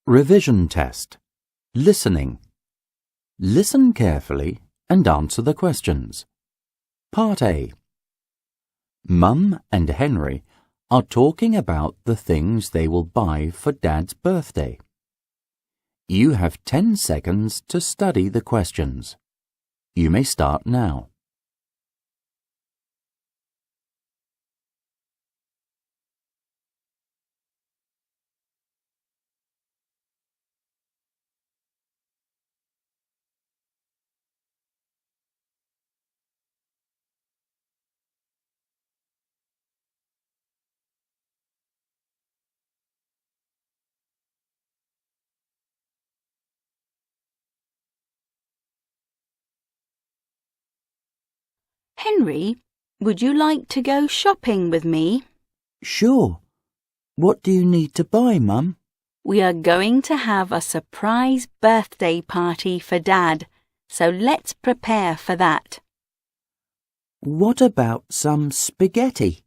Revision test. Listening. Listen carefully and answer the questions. Part A. Mum and Henry are talking about the things they will buy for Dad's birthday. You have 10 seconds to study the questions. You may start now. Henry, would you like to go shopping with me? Sure. What do you need to buy, Mum? We are going to have a surprise birthday party for Dad, so let's prepare for that. What about some spaghetti?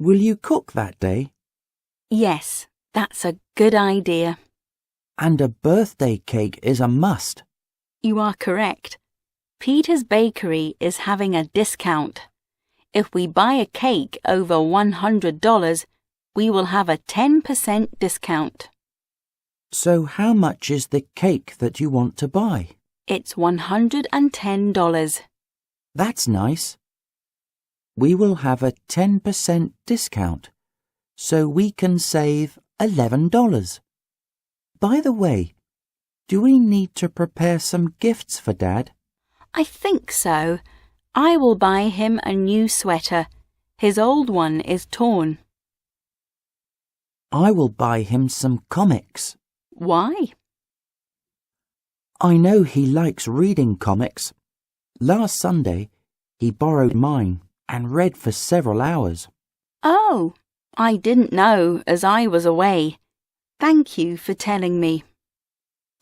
Will you cook that day? Yes, that's a good idea. And a birthday cake is a must. You are correct. Peter's Bakery is having a discount. If we buy a cake over $100, we will have a 10% discount. So how much is the cake that you want to buy? It's $110. That's nice. We will have a 10% discount, so we can save $11. By the way, do we need to prepare some gifts for Dad? I think so. I will buy him a new sweater. His old one is torn. I will buy him some comics. Why? I know he likes reading comics. Last Sunday, he borrowed mine and read for several hours. Oh, I didn't know as I was away. Thank you for telling me.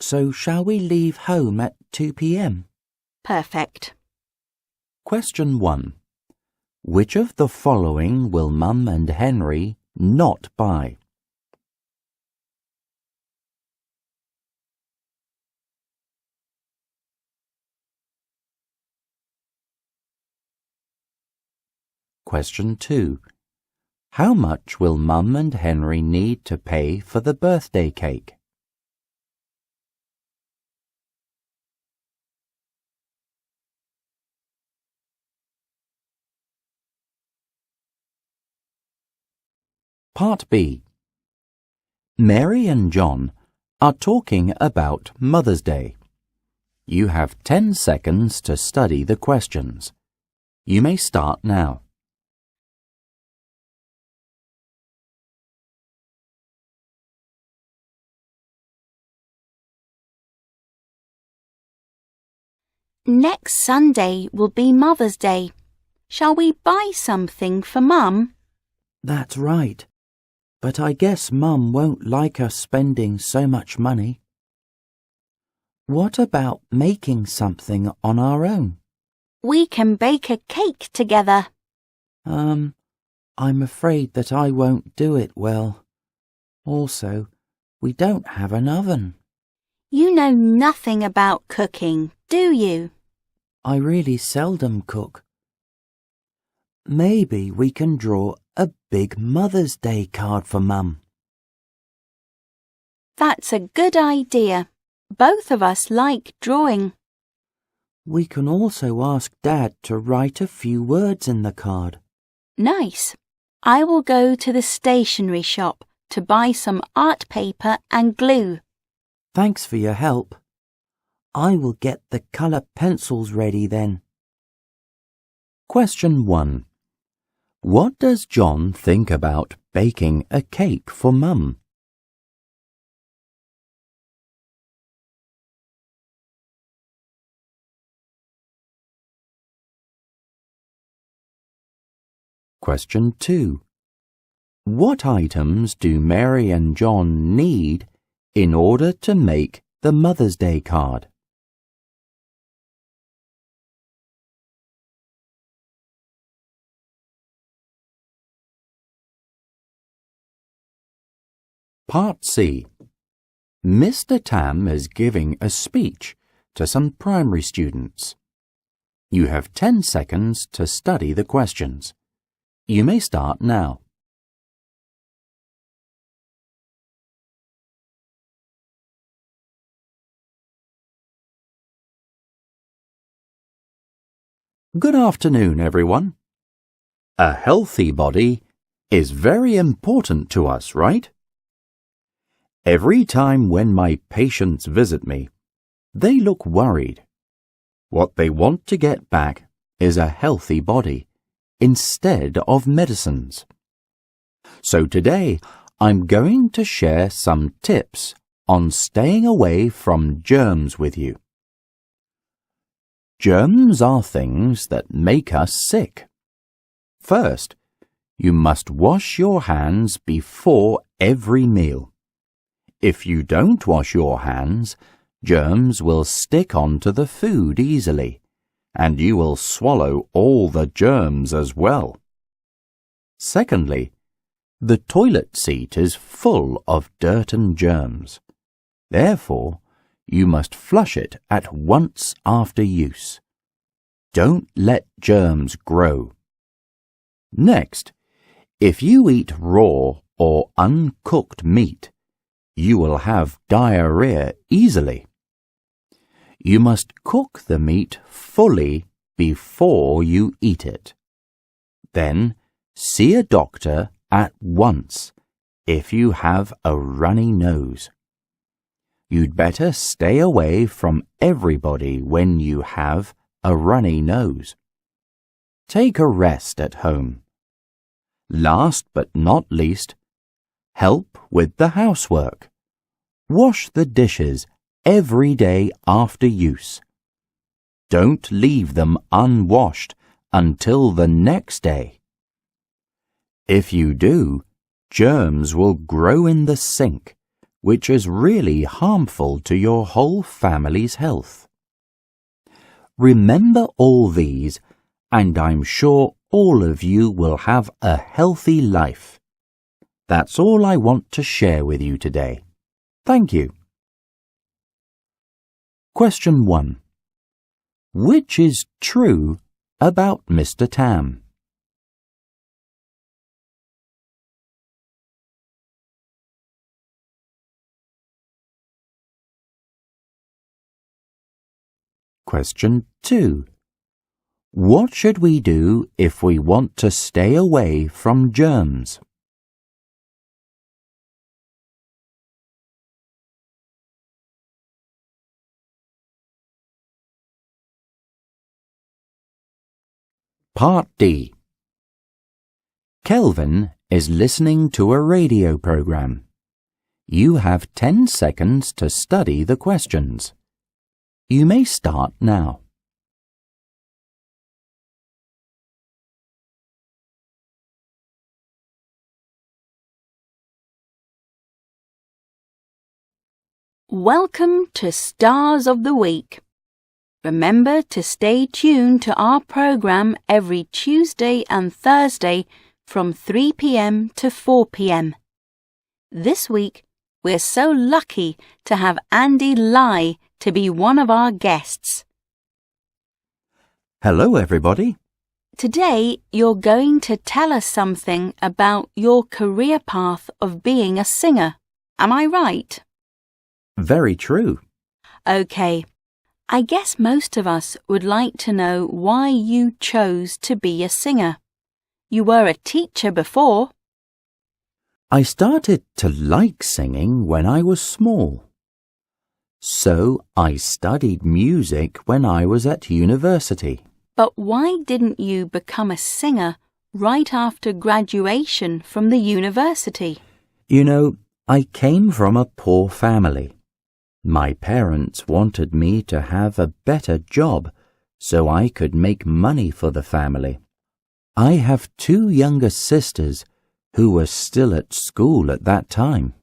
So shall we leave home at 2 p.m? Perfect. Question 1. Which of the following will Mum and Henry not buy? Question 2. How much will Mum and Henry need to pay for the birthday cake? Part B. Mary and John are talking about Mother's Day. You have 10 seconds to study the questions. You may start now. Next Sunday will be Mother's Day. Shall we buy something for Mum? That's right. But I guess Mum won't like us spending so much money. What about making something on our own? We can bake a cake together. I'm afraid that I won't do it well. Also, we don't have an oven. You know nothing about cooking, do you? I really seldom cook. Maybe we can draw a big Mother's Day card for Mum. That's a good idea. Both of us like drawing. We can also ask Dad to write a few words in the card. Nice. I will go to the stationery shop to buy some art paper and glue. Thanks for your help. I will get the colour pencils ready then. Question 1. What does John think about baking a cake for Mum? Question 2. What items do Mary and John need in order to make the Mother's Day card? Part C. Mr. Tam is giving a speech to some primary students. You have 10 seconds to study the questions. You may start now. Good afternoon, everyone. A healthy body is very important to us, right? Every time when my patients visit me, they look worried. What they want to get back is a healthy body instead of medicines. So today, I'm going to share some tips on staying away from germs with you. Germs are things that make us sick. First, you must wash your hands before every meal. If you don't wash your hands, germs will stick onto the food easily, and you will swallow all the germs as well. Secondly, the toilet seat is full of dirt and germs. Therefore, you must flush it at once after use. Don't let germs grow. Next, if you eat raw or uncooked meat, you will have diarrhea easily. You must cook the meat fully before you eat it. Then, see a doctor at once if you have a runny nose. You'd better stay away from everybody when you have a runny nose. Take a rest at home. Last but not least, help with the housework. Wash the dishes every day after use. Don't leave them unwashed until the next day. If you do, germs will grow in the sink, which is really harmful to your whole family's health. Remember all these, and I'm sure all of you will have a healthy life. That's all I want to share with you today. Thank you. Question 1. Which is true about Mr. Tam? Question 2. What should we do if we want to stay away from germs? Part D. Kelvin is listening to a radio program. You have 10 seconds to study the questions. You may start now. Welcome to Stars of the Week. Remember to stay tuned to our program every Tuesday and Thursday from 3 p.m. to 4 p.m. This week, we're so lucky to have Andy Lai to be one of our guests. Hello, everybody. Today, you're going to tell us something about your career path of being a singer. Am I right? Very true. Okay. I guess most of us would like to know why you chose to be a singer. You were a teacher before. I started to like singing when I was small. So I studied music when I was at university. But why didn't you become a singer right after graduation from the university? You know, I came from a poor family. My parents wanted me to have a better job so I could make money for the family. I have 2 younger sisters who were still at school at that time.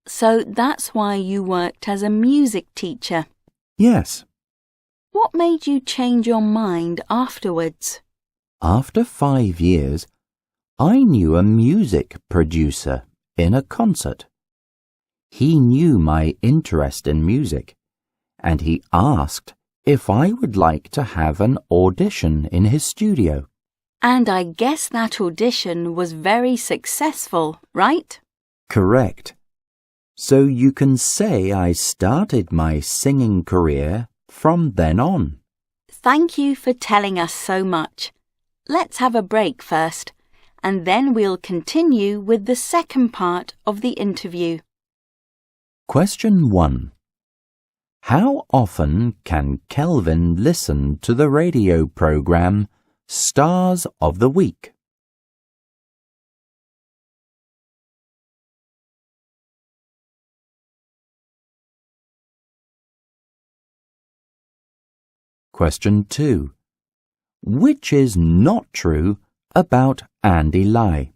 So that's why you worked as a music teacher. Yes. What made you change your mind afterwards? After 5 years, I knew a music producer in a concert. He knew my interest in music, and he asked if I would like to have an audition in his studio. And I guess that audition was very successful, right? Correct. So you can say I started my singing career from then on. Thank you for telling us so much. Let's have a break first, and then we'll continue with the second part of the interview. Question 1. How often can Kelvin listen to the radio program Stars of the Week? Question 2. Which is not true about Andy Lai?